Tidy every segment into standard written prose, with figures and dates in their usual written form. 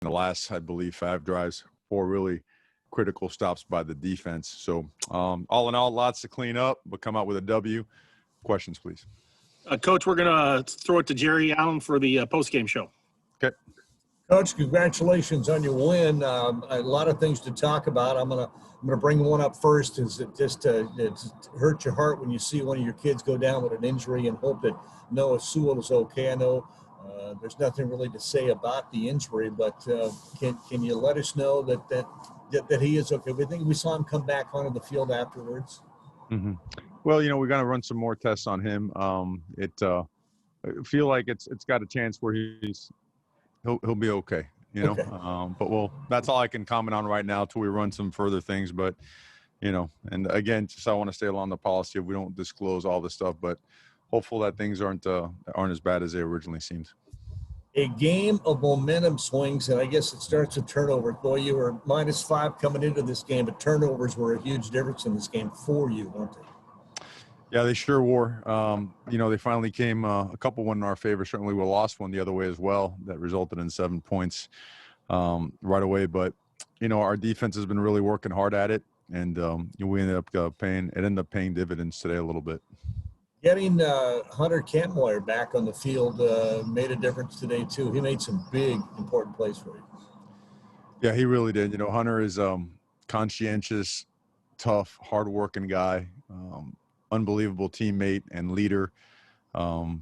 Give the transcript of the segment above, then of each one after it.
the last, I believe, 5 drives, 4 really critical stops by the defense. So all in all, lots to clean up, but come out with a W. Questions, please. Coach, we're going to throw it to Jerry Allen for the post-game show. Okay. Coach, congratulations on your win. A lot of things to talk about. I'm gonna bring one up first. Is it just it hurts your heart when you see one of your kids go down with an injury, and hope that Noah Sewell is okay. I know there's nothing really to say about the injury, but can you let us know that he is okay? We think we saw him come back onto the field afterwards. Mm-hmm. Well, we're going to run some more tests on him. I feel like it's got a chance where he'll be okay, Okay. But that's all I can comment on right now till we run some further things. But, and again, just I want to stay along the policy of we don't disclose all this stuff, but hopeful that things aren't as bad as they originally seemed. A game of momentum swings, and I guess it starts with turnovers. Boy, you were -5 coming into this game, but turnovers were a huge difference in this game for you, weren't they? Yeah, they sure were. They finally came a couple went in our favor. Certainly we lost one the other way as well. That resulted in 7 points right away. But, our defense has been really working hard at it. And we ended up paying dividends today a little bit. Getting Hunter Kampmoyer back on the field made a difference today, too. He made some big, important plays for you. Yeah, he really did. Hunter is conscientious, tough, hardworking guy. Unbelievable teammate and leader.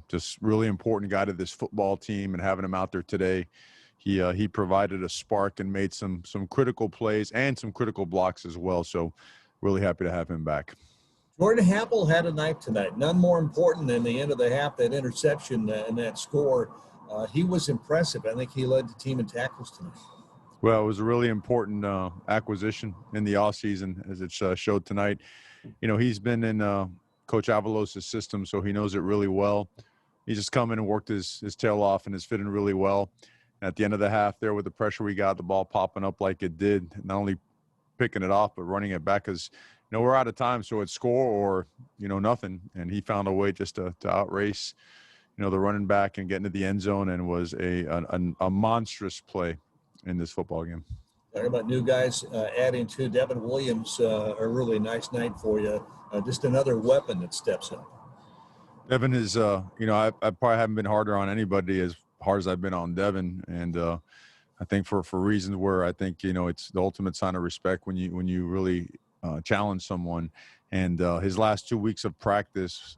Just really important guy to this football team, and having him out there today, he provided a spark and made some critical plays and some critical blocks as well. So really happy to have him back. Jordan Happel had a night tonight. None more important than the end of the half, that interception and that score. He was impressive. I think he led the team in tackles tonight. Well, it was a really important acquisition in the offseason, as it showed tonight. He's been in Coach Avalos' system, so he knows it really well. He's just come in and worked his tail off and is fitting really well. And at the end of the half there, with the pressure we got, the ball popping up like it did, not only picking it off but running it back, because we're out of time, so it's score or nothing. And he found a way just to outrace the running back and get into the end zone, and was a monstrous play in this football game. Talking about new guys adding to Devin Williams, a really nice night for you. Just another weapon that steps up. Devin is, I probably haven't been harder on anybody as hard as I've been on Devin, and I think for reasons where I think it's the ultimate sign of respect when you really challenge someone. And his last 2 weeks of practice,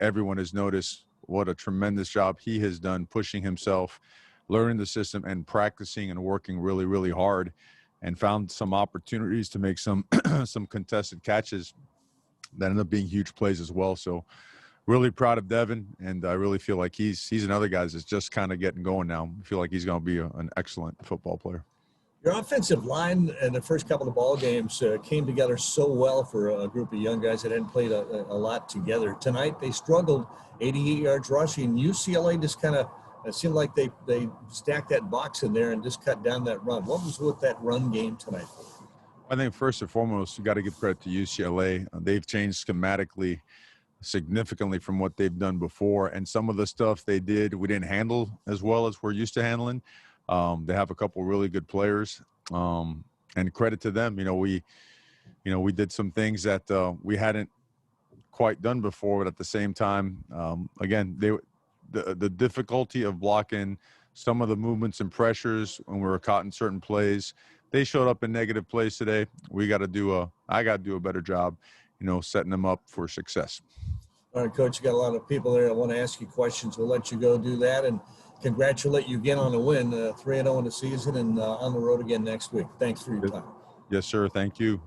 everyone has noticed what a tremendous job he has done pushing himself, learning the system, and practicing and working really, really hard, and found some opportunities to make some contested catches that ended up being huge plays as well. So really proud of Devin, and I really feel like he's another guy that's just kind of getting going now. I feel like he's going to be an excellent football player. Your offensive line in the first couple of ball games came together so well for a group of young guys that hadn't played a lot together. Tonight they struggled, 88 yards rushing. UCLA just kind of – it seemed like they stacked that box in there and just cut down that run. What was with that run game tonight? I think first and foremost, you got to give credit to UCLA. They've changed schematically significantly from what they've done before. And some of the stuff they did, we didn't handle as well as we're used to handling. They have a couple really good players, and credit to them. We did some things that we hadn't quite done before, but at the same time, again, the difficulty of blocking some of the movements and pressures when we were caught in certain plays, they showed up in negative plays today. I got to do a better job, setting them up for success. All right, Coach, you got a lot of people there that want to ask you questions. We'll let you go do that, and congratulate you again on the win, 3-0 in the season, and on the road again next week. Thanks for your time. Yes, sir. Thank you.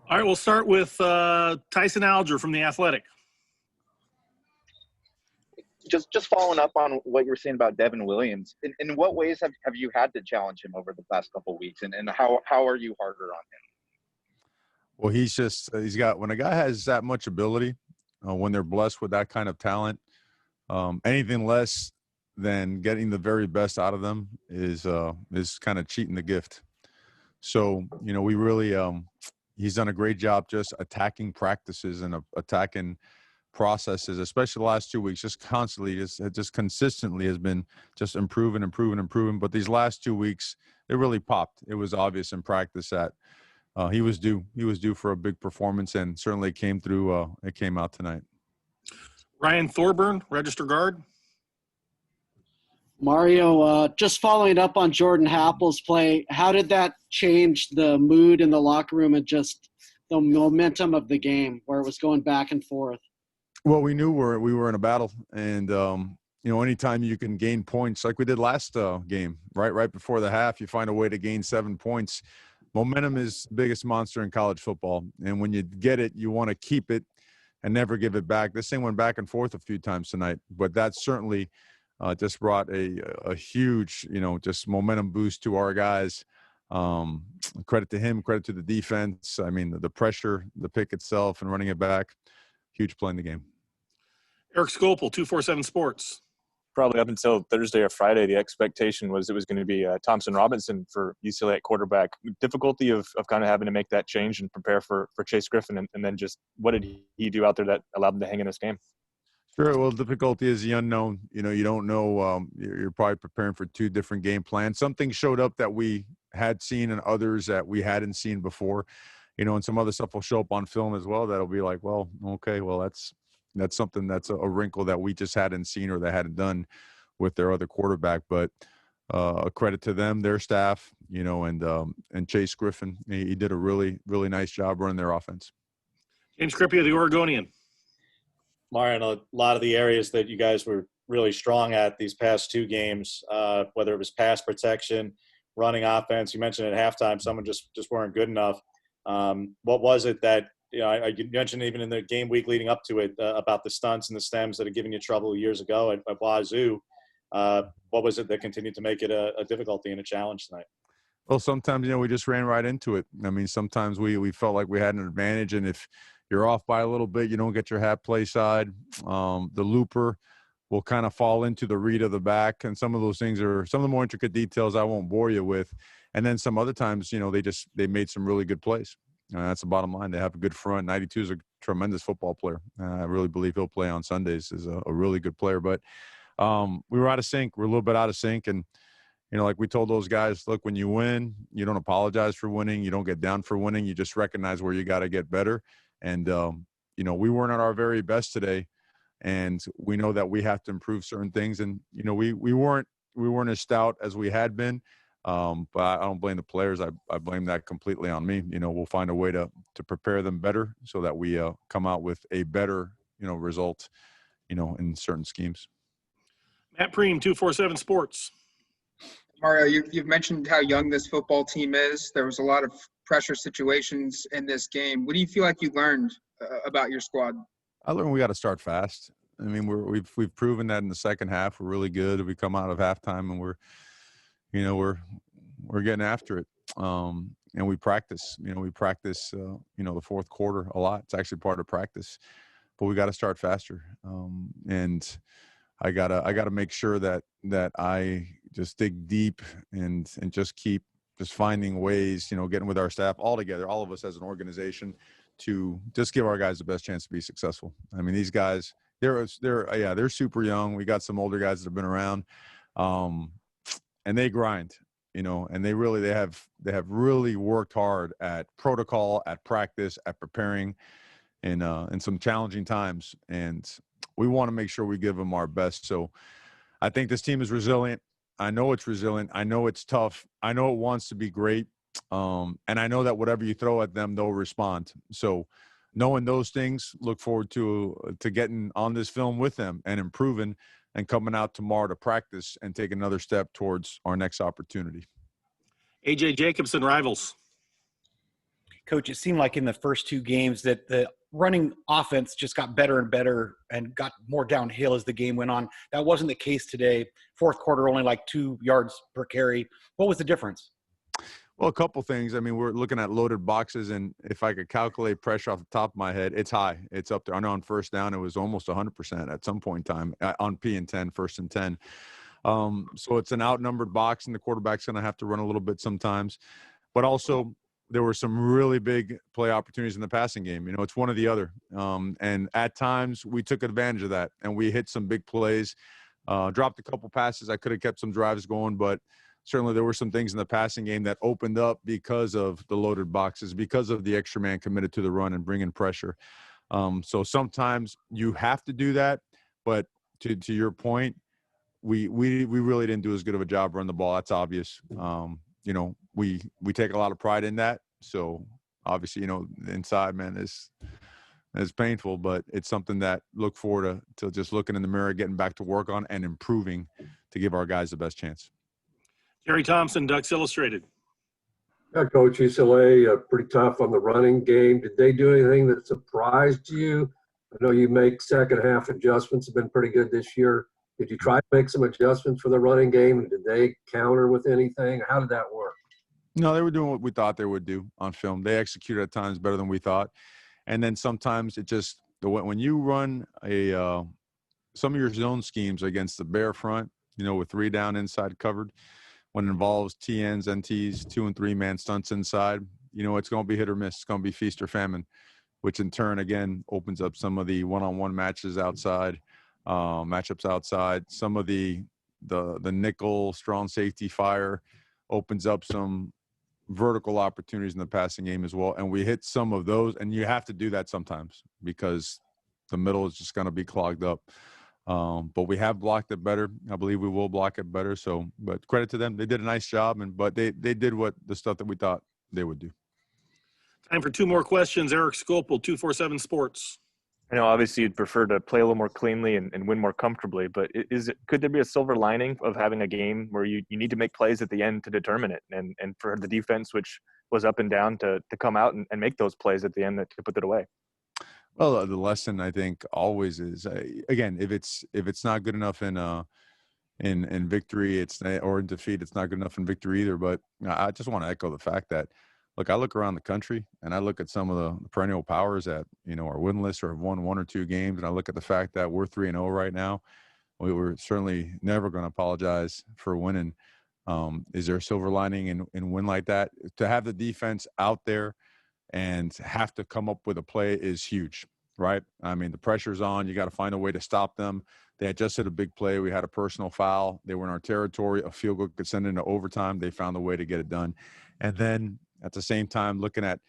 All right, we'll start with Tyson Alger from The Athletic. Just following up on what you were saying about Devin Williams, in what ways have you had to challenge him over the past couple of weeks, and how are you harder on him? Well, when a guy has that much ability, when they're blessed with that kind of talent, anything less than getting the very best out of them is kind of cheating the gift. So, we really he's done a great job just attacking practices and attacking processes, especially the last 2 weeks, just constantly, just consistently has been just improving. But these last 2 weeks, it really popped. It was obvious in practice that he was due. He was due for a big performance, and certainly came through. It came out tonight. Ryan Thorburn, register guard. Mario, just following up on Jordan Happel's play, how did that change the mood in the locker room and just the momentum of the game where it was going back and forth? Well, we knew we were in a battle, and anytime you can gain points like we did last game, right before the half, you find a way to gain 7 points. Momentum is the biggest monster in college football, and when you get it, you want to keep it and never give it back. This thing went back and forth a few times tonight, but that certainly just brought a huge, just momentum boost to our guys. Credit to him, credit to the defense. I mean, the pressure, the pick itself, and running it back, huge play in the game. Eric Scopel, 247 Sports. Probably up until Thursday or Friday, the expectation was it was going to be Thompson Robinson for UCLA at quarterback. Difficulty of kind of having to make that change and prepare for Chase Griffin, and then just what did he do out there that allowed him to hang in this game? Sure. Well, difficulty is the unknown. You don't know. You're probably preparing for 2 different game plans. Some things showed up that we had seen, and others that we hadn't seen before. And some other stuff will show up on film as well. That'll be like, well, okay, well that's something that's a wrinkle that we just hadn't seen or they hadn't done with their other quarterback. But a credit to them, their staff, and Chase Griffin. He did a really, really nice job running their offense. James Crippia, the Oregonian. Mario, a lot of the areas that you guys were really strong at these past 2 games, whether it was pass protection, running offense, you mentioned at halftime someone just weren't good enough. What was it that, you mentioned even in the game week leading up to it about the stunts and the stems that had given you trouble years ago at Wazoo. What was it that continued to make it a difficulty and a challenge tonight? Well, sometimes, we just ran right into it. I mean, sometimes we felt like we had an advantage, and if you're off by a little bit, you don't get your hat play side. The looper will kind of fall into the read of the back, and some of those things are some of the more intricate details I won't bore you with. And then some other times, they made some really good plays. That's the bottom line. They have a good front. 92 is a tremendous football player. I really believe he'll play on Sundays. Is a really good player. But we were out of sync. We're a little bit out of sync, and like we told those guys, look, when you win, you don't apologize for winning. You don't get down for winning. You just recognize where you got to get better. And, we weren't at our very best today, and we know that we have to improve certain things. And, we weren't as stout as we had been, but I don't blame the players. I blame that completely on me. We'll find a way to prepare them better so that we come out with a better, result, in certain schemes. Matt Preem, 247 Sports. Mario, you've mentioned how young this football team is. There was a lot of pressure situations in this game. What do you feel like you learned about your squad? I learned we got to start fast. I mean, we've proven that in the second half. We're really good. We come out of halftime and we're getting after it. And we practice. The fourth quarter a lot. It's actually part of practice, but we got to start faster. And I gotta make sure that I just dig deep and just keep just finding ways, getting with our staff all together, all of us as an organization, to just give our guys the best chance to be successful. I mean, these guys, they're super young. We got some older guys that have been around, and they grind, and they have really worked hard at protocol, at practice, at preparing in some challenging times. And we want to make sure we give them our best. So I think this team is resilient. I know it's resilient. I know it's tough. I know it wants to be great. And I know that whatever you throw at them, they'll respond. So knowing those things, look forward to getting on this film with them and improving and coming out tomorrow to practice and take another step towards our next opportunity. AJ Jacobson, Rivals. Coach, it seemed like in the first 2 games that the running offense just got better and better and got more downhill as the game went on. That wasn't the case today. Fourth quarter, only like 2 yards per carry. What was the difference? Well, a couple things. I mean, we're looking at loaded boxes, and if I could calculate pressure off the top of my head, it's high. It's up there. I know on first down it was almost 100% at some point in time on P and 10, first and 10. So it's an outnumbered box, and the quarterback's going to have to run a little bit sometimes. But also, there were some really big play opportunities in the passing game. It's one or the other. And at times we took advantage of that, and we hit some big plays, dropped a couple passes. I could have kept some drives going, but certainly there were some things in the passing game that opened up because of the loaded boxes, because of the extra man committed to the run and bringing pressure. So sometimes you have to do that, but to your point, we really didn't do as good of a job running the ball. That's obvious. We take a lot of pride in that. So obviously, inside, man, is painful, but it's something that look forward to just looking in the mirror, getting back to work on and improving to give our guys the best chance. Jerry Thompson, Ducks Illustrated. Yeah, Coach, UCLA, pretty tough on the running game. Did they do anything that surprised you? I know you make second half adjustments, have been pretty good this year. Did you try to make some adjustments for the running game? Did they counter with anything? How did that work? No, they were doing what we thought they would do on film. They executed at times better than we thought. And then sometimes it just – when you run some of your zone schemes against the bare front, with 3 down inside covered, when it involves TNs, NTs, 2 and 3 man stunts inside, it's going to be hit or miss. It's going to be feast or famine, which in turn, again, opens up some of the one-on-one matches outside, matchups outside. Some of the nickel strong safety fire opens up some vertical opportunities in the passing game as well. And we hit some of those, and you have to do that sometimes because the middle is just going to be clogged up. But we have blocked it better. I believe we will block it better. So, but credit to them. They did a nice job, but they did the stuff that we thought they would do. Time for 2 more questions. Eric Skopel, 247 Sports. I know obviously you'd prefer to play a little more cleanly and win more comfortably, but could there be a silver lining of having a game where you need to make plays at the end to determine it, and for the defense, which was up and down, to come out and make those plays at the end to put it away? Well, the lesson I think always is, again, if it's not good enough in victory, or in defeat, it's not good enough in victory either. But I just want to echo the fact that, look, I look around the country and I look at some of the perennial powers that are winless or have won 1 or 2 games, and I look at the fact that we're 3-0 right now. We were certainly never going to apologize for winning. Is there a silver lining in a win like that? To have the defense out there and have to come up with a play is huge, right? I mean, the pressure's on. You got to find a way to stop them. They had just hit a big play. We had a personal foul. They were in our territory. A field goal could send into overtime. They found a way to get it done. And then at the same time, looking at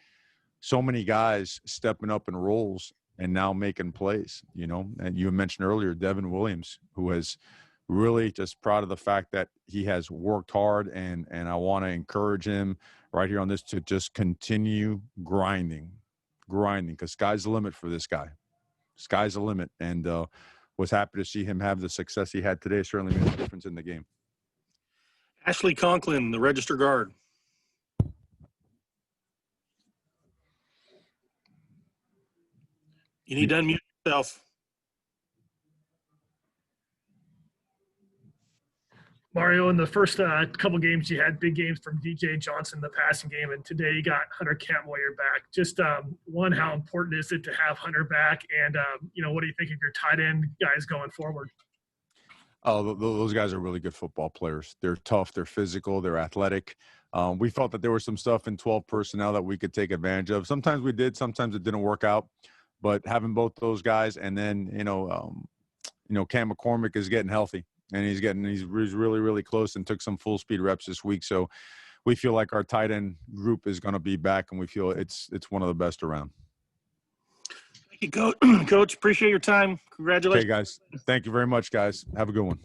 so many guys stepping up in roles and now making plays, and you mentioned earlier Devin Williams, who has really just proud of the fact that he has worked hard, and I want to encourage him right here on this to just continue grinding, because sky's the limit for this guy. Sky's the limit, and was happy to see him have the success he had today. Certainly made a difference in the game. Ashley Conklin, the Register Guard. You need to unmute yourself. Mario, in the first couple games, you had big games from DJ Johnson in the passing game, and today you got Hunter Kampmoyer back. Just one, how important is it to have Hunter back, and what do you think of your tight end guys going forward? Oh, those guys are really good football players. They're tough, they're physical, they're athletic. We felt that there was some stuff in 12 personnel that we could take advantage of. Sometimes we did, sometimes it didn't work out. But having both those guys, and then Cam McCormick is getting healthy, and he's really, really close and took some full speed reps this week. So we feel like our tight end group is going to be back, and we feel it's one of the best around. Thank you, Coach. Appreciate your time. Congratulations. Okay, guys. Thank you very much, guys. Have a good one.